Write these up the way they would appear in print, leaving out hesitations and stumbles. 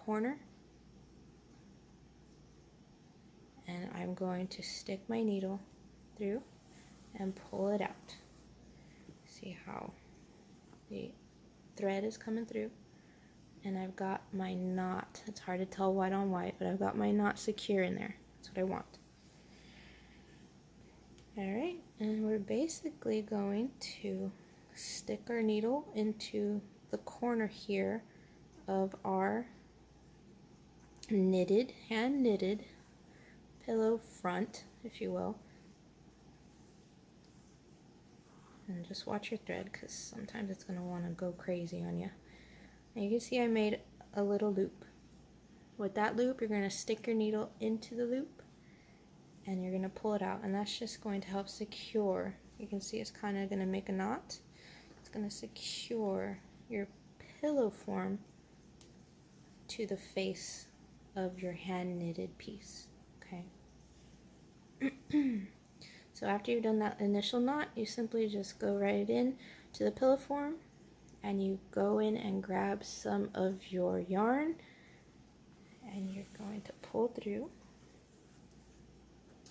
corner, and I'm going to stick my needle through and pull it out. See how the thread is coming through, and I've got my knot. It's hard to tell white on white, but I've got my knot secure in there. That's what I want. Alright, and we're basically going to stick our needle into the corner here of our knitted, hand knitted pillow front, if you will. And just watch your thread, because sometimes it's going to want to go crazy on you. And you can see I made a little loop. With that loop, you're going to stick your needle into the loop, and you're going to pull it out. And that's just going to help secure. You can see it's kind of going to make a knot. It's going to secure your pillow form to the face of your hand knitted piece. Okay. So after you've done that initial knot, you simply just go right in to the pillow form, and you go in and grab some of your yarn, and you're going to pull through.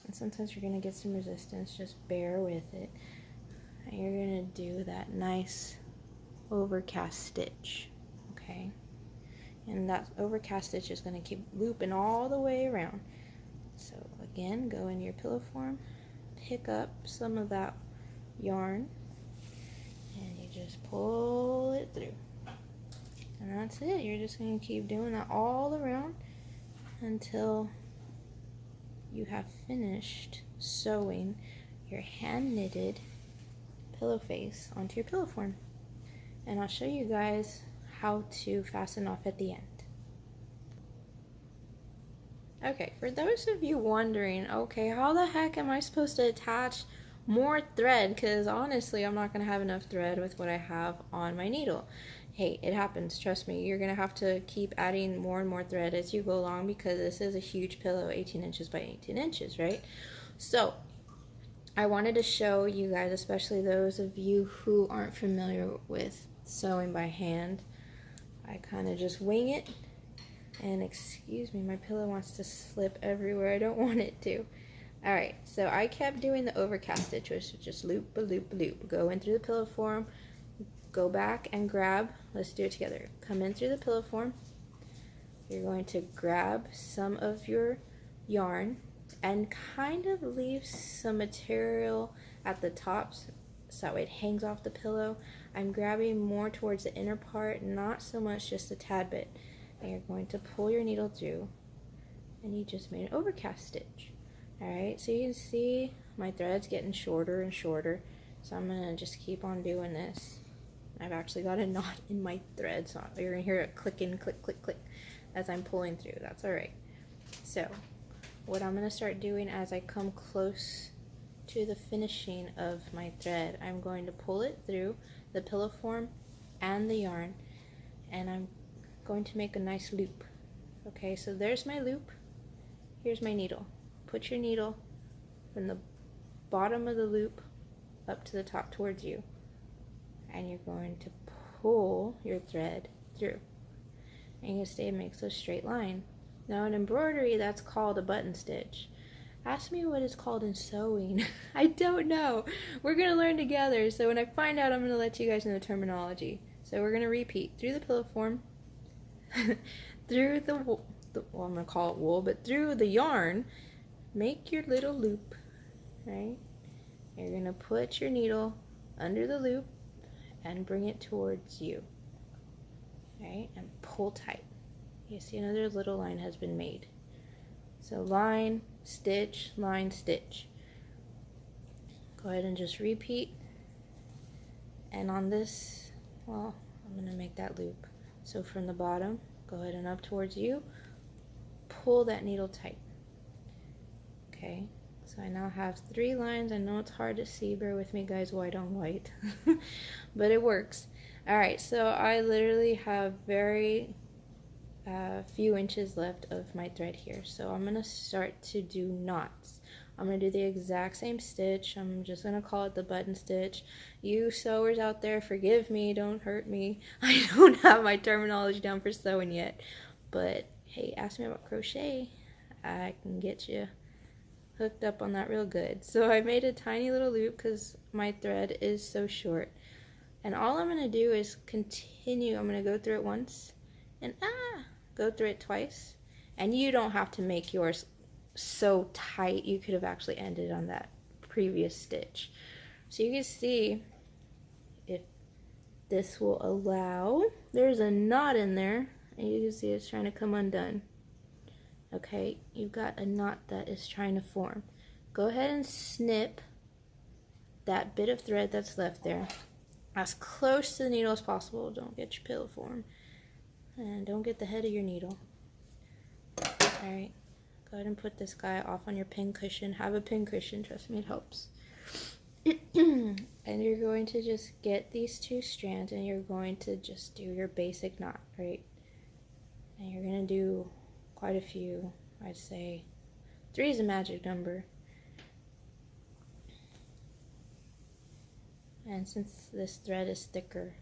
And sometimes you're going to get some resistance, just bear with it. And you're going to do that nice overcast stitch, okay? And that overcast stitch is going to keep looping all the way around. So again, go in your pillow form, pick up some of that yarn, and you just pull it through. And that's it. You're just going to keep doing that all around until you have finished sewing your hand knitted pillow face onto your pillow form. And I'll show you guys how to fasten off at the end. Okay, for those of you wondering, okay, how the heck am I supposed to attach more thread? Because honestly, I'm not going to have enough thread with what I have on my needle. Hey, it happens, trust me. You're going to have to keep adding more and more thread as you go along, because this is a huge pillow, 18 inches by 18 inches, right? So, I wanted to show you guys, especially those of you who aren't familiar with sewing by hand. I kind of just wing it. And excuse me, my pillow wants to slip everywhere. I don't want it to. Alright, so I kept doing the overcast stitch, which is just loop, a loop, a loop. Go in through the pillow form, go back and grab, let's do it together. Come in through the pillow form. You're going to grab some of your yarn and kind of leave some material at the top so that way it hangs off the pillow. I'm grabbing more towards the inner part, not so much just a tad bit. And you're going to pull your needle through, and you just made an overcast stitch. Alright, so you can see my thread's getting shorter and shorter, so I'm going to just keep on doing this. I've actually got a knot in my thread, so you're going to hear it clicking, click, click, click as I'm pulling through. That's alright. So, what I'm going to start doing as I come close to the finishing of my thread, I'm going to pull it through the pillow form and the yarn, and I'm going to make a nice loop. Okay, so there's my loop. Here's my needle. Put your needle from the bottom of the loop up to the top towards you, and you're going to pull your thread through, and you can see it makes a straight line. Now in embroidery, that's called a button stitch. Ask me what it's called in sewing. I don't know. We're gonna learn together, so when I find out, I'm gonna let you guys know the terminology. So we're gonna repeat through the pillow form, through the well, I'm gonna call it wool, but through the yarn, make your little loop, right? You're gonna put your needle under the loop and bring it towards you, right? And pull tight. You see another little line has been made. So line, stitch, line, stitch. Go ahead and just repeat. And on this, well, I'm gonna make that loop. So from the bottom, go ahead and up towards you, pull that needle tight. Okay, so I now have 3 lines. I know it's hard to see, bear with me guys, white on white, but it works. Alright, so I literally have very few inches left of my thread here, so I'm going to start to do knots. I'm going to do the exact same stitch. I'm just going to call it the button stitch. You sewers out there, forgive me, don't hurt me. I don't have my terminology down for sewing yet. but hey, ask me about crochet, I can get you hooked up on that real good. So I made a tiny little loop because my thread is so short. And all I'm going to do is continue. I'm going to go through it once and go through it twice. And you don't have to make yours so tight. You could have actually ended on that previous stitch. So you can see if this will allow. There's a knot in there, and you can see it's trying to come undone. Okay, you've got a knot that is trying to form. Go ahead and snip that bit of thread that's left there as close to the needle as possible. Don't get your Pillowform, and don't get the head of your needle. Alright, go ahead and put this guy off on your pin cushion. Have a pin cushion, trust me, it helps. And you're going to just get these two strands, and you're going to just do your basic knot, right? And you're going to do quite a few. I'd say 3 is a magic number. And since this thread is thicker,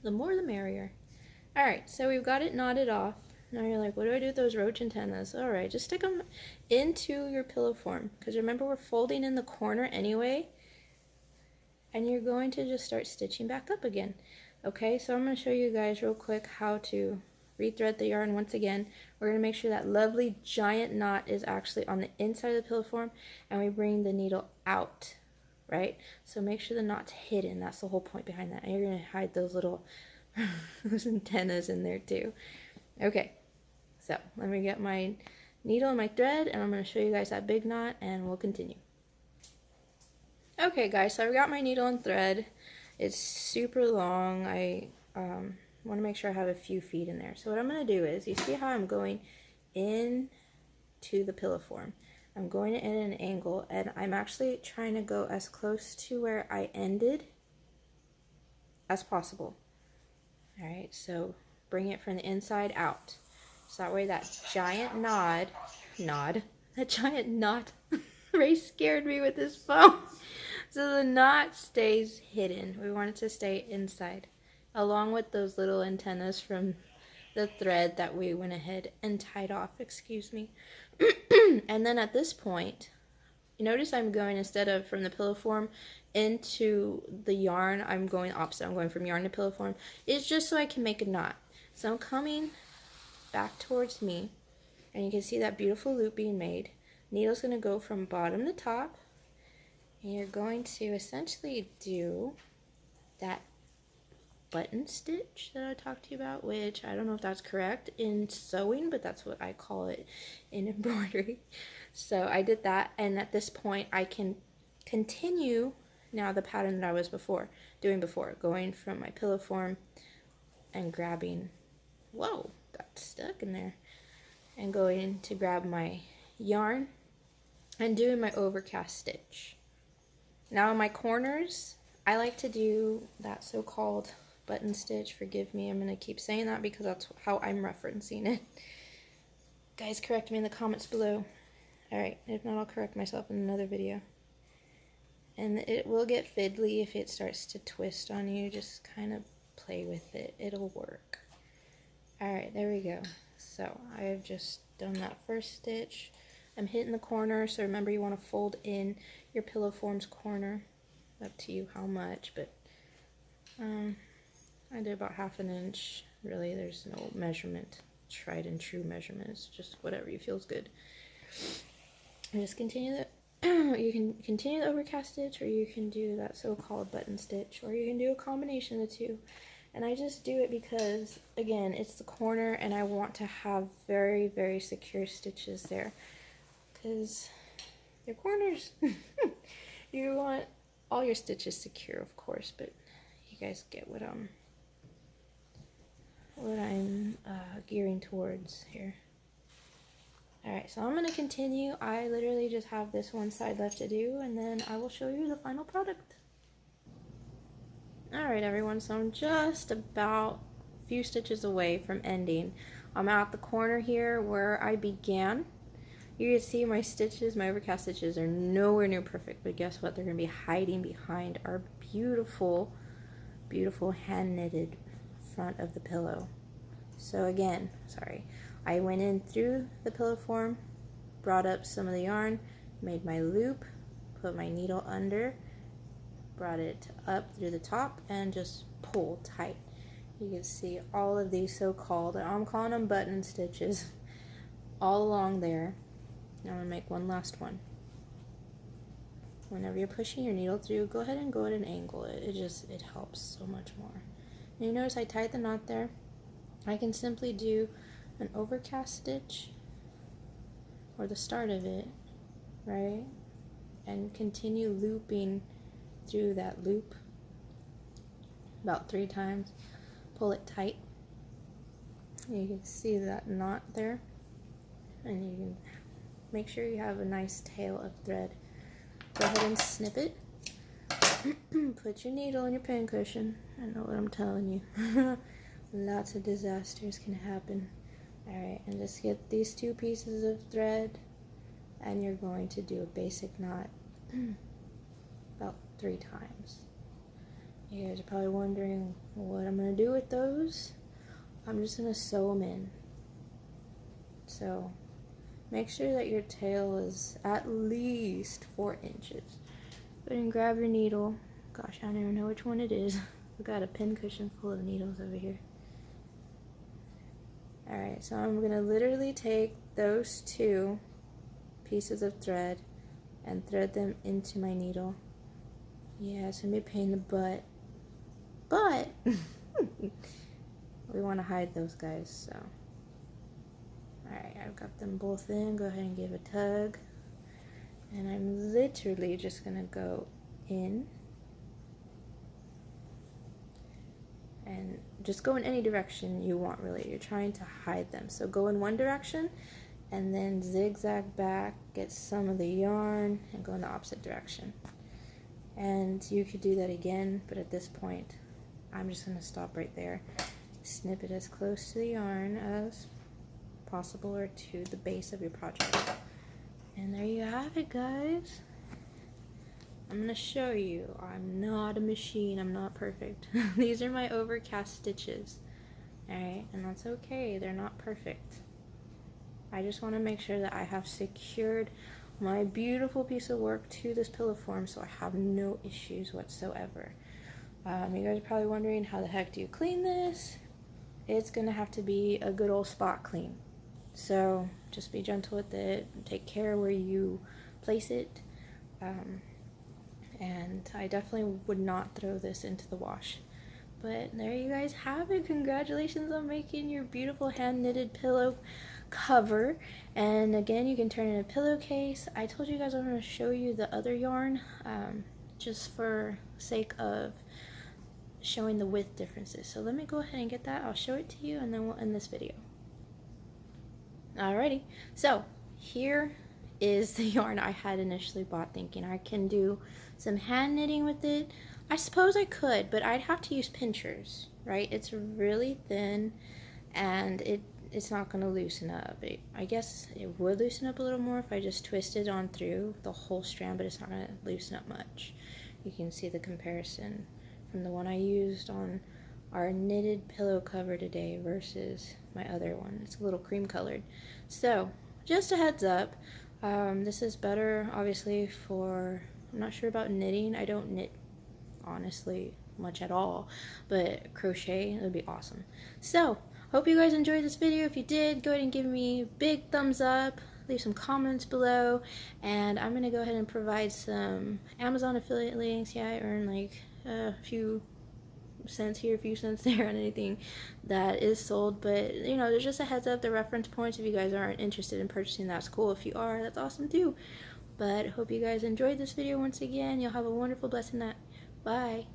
the more the merrier. Alright, so we've got it knotted off. Now you're like, what do I do with those roach antennas? Alright, just stick them into your Pillowform, because remember we're folding in the corner anyway. And you're going to just start stitching back up again. Okay, so I'm going to show you guys real quick how to rethread the yarn once again. We're going to make sure that lovely giant knot is actually on the inside of the Pillowform, and we bring the needle out, right? So make sure the knot's hidden. That's the whole point behind that. And you're going to hide those little those antennas in there too. Okay, so let me get my needle and my thread, and I'm going to show you guys that big knot, and we'll continue. Okay guys, so I've got my needle and thread. It's super long. I want to make sure I have a few feet in there. So what I'm going to do is, you see how I'm going in to the Pillowform. I'm going in an angle, and I'm actually trying to go as close to where I ended as possible. Alright, so bring it from the inside out. So that way that giant that giant knot, Ray scared me with his phone. So the knot stays hidden. We want it to stay inside, along with those little antennas from the thread that we went ahead and tied off, excuse me. And then at this point, you notice I'm going, instead of from the Pillowform into the yarn, I'm going opposite. I'm going from yarn to Pillowform. It's just so I can make a knot. So I'm coming back towards me, and you can see that beautiful loop being made. Needle's going to go from bottom to top, and you're going to essentially do that button stitch that I talked to you about, which I don't know if that's correct in sewing, but that's what I call it in embroidery. So I did that, and at this point I can continue now the pattern that I was doing before, going from my Pillowform and grabbing, whoa, got stuck in there, and going to grab my yarn and doing my Overcast Stitch. Now in my corners, I like to do that so-called button stitch. Forgive me, I'm going to keep saying that because that's how I'm referencing it. Guys, correct me in the comments below. Alright, if not, I'll correct myself in another video. And it will get fiddly if it starts to twist on you. Just kind of play with it. It'll work. Alright, there we go. So, I've just done that first stitch. I'm hitting the corner, so remember you want to fold in your Pillowform's corner. Up to you how much, but I did about 1/2 inch. Really, there's no measurement, tried and true measurement. It's just whatever you feels good. And just continue the you can continue the Overcast Stitch, or you can do that so-called button stitch, or you can do a combination of the two. And I just do it because, again, it's the corner, and I want to have very, very secure stitches there. Because your corners, you want all your stitches secure, of course, but you guys get what I'm gearing towards here. Alright, so I'm going to continue. I literally just have this one side left to do, and then I will show you the final product. Alright everyone, so I'm just about a few stitches away from ending. I'm at the corner here where I began. You can see my stitches, my Overcast stitches are nowhere near perfect, but guess what? They're going to be hiding behind our beautiful, beautiful hand-knitted front of the pillow. So again, sorry, I went in through the Pillowform, brought up some of the yarn, made my loop, put my needle under, brought it up through the top, and just pull tight. You can see all of these so-called, I'm calling them button stitches, all along there. Now I'm going to make one last one. Whenever you're pushing your needle through, go ahead and go at an angle. It helps so much more. And you notice I tied the knot there. I can simply do an overcast stitch, or the start of it, right? And continue looping through that loop about 3 times. Pull it tight. You can see that knot there, and you can make sure you have a nice tail of thread. Go ahead and snip it. Put your needle in your pincushion. I know what I'm telling you. Lots of disasters can happen. Alright, and just get these 2 pieces of thread, and you're going to do a basic knot about 3 times. You guys are probably wondering what I'm going to do with those. I'm just going to sew them in. So make sure that your tail is at least 4 inches. Go ahead and grab your needle. Gosh, I don't even know which one it is. I've got a pincushion full of needles over here. Alright, so I'm going to literally take those 2 pieces of thread and thread them into my needle. Yeah, it's going to be a pain in the butt. But we want to hide those guys, so. Alright, I've got them both in. Go ahead and give a tug. And I'm literally just going to go in. And just go in any direction you want, really. You're trying to hide them. So go in one direction, and then zigzag back, get some of the yarn, and go in the opposite direction. And you could do that again, but at this point, I'm just going to stop right there. Snip it as close to the yarn as possible, or to the base of your project. And there you have it, guys. I'm going to show you. I'm not a machine. I'm not perfect. These are my overcast stitches. Alright, and that's okay. They're not perfect. I just want to make sure that I have secured my beautiful piece of work to this Pillowform so I have no issues whatsoever. You guys are probably wondering, how the heck do you clean this? It's going to have to be a good old spot clean. So just be gentle with it. Take care where you place it. And I definitely would not throw this into the wash. But there you guys have it. Congratulations on making your beautiful hand-knitted pillow cover. And again, you can turn in a pillowcase. I told you guys I'm going to show you the other yarn, just for sake of showing the width differences. So let me go ahead and get that. I'll show it to you, and then we'll end this video. Alrighty, so here is the yarn I had initially bought, thinking I can do some hand knitting with it. I suppose I could, but I'd have to use pinchers, right? It's really thin, and it's not going to loosen up. I guess it would loosen up a little more if I just twisted on through the whole strand, but it's not going to loosen up much. You can see the comparison from the one I used on our knitted pillow cover today versus my other one. It's a little cream colored. So just a heads up, this is better obviously for, I'm not sure about knitting. I don't knit honestly much at all, but crochet would be awesome. So hope you guys enjoyed this video. If you did, go ahead and give me a big thumbs up, leave some comments below, and I'm gonna go ahead and provide some Amazon affiliate links. Yeah, I earn like a few cents here, a few cents there on anything that is sold, but you know, there's just a heads up, the reference points. If you guys aren't interested in purchasing, that's cool. If you are, that's awesome too. But hope you guys enjoyed this video once again. You'll have a wonderful, blessed night. Bye.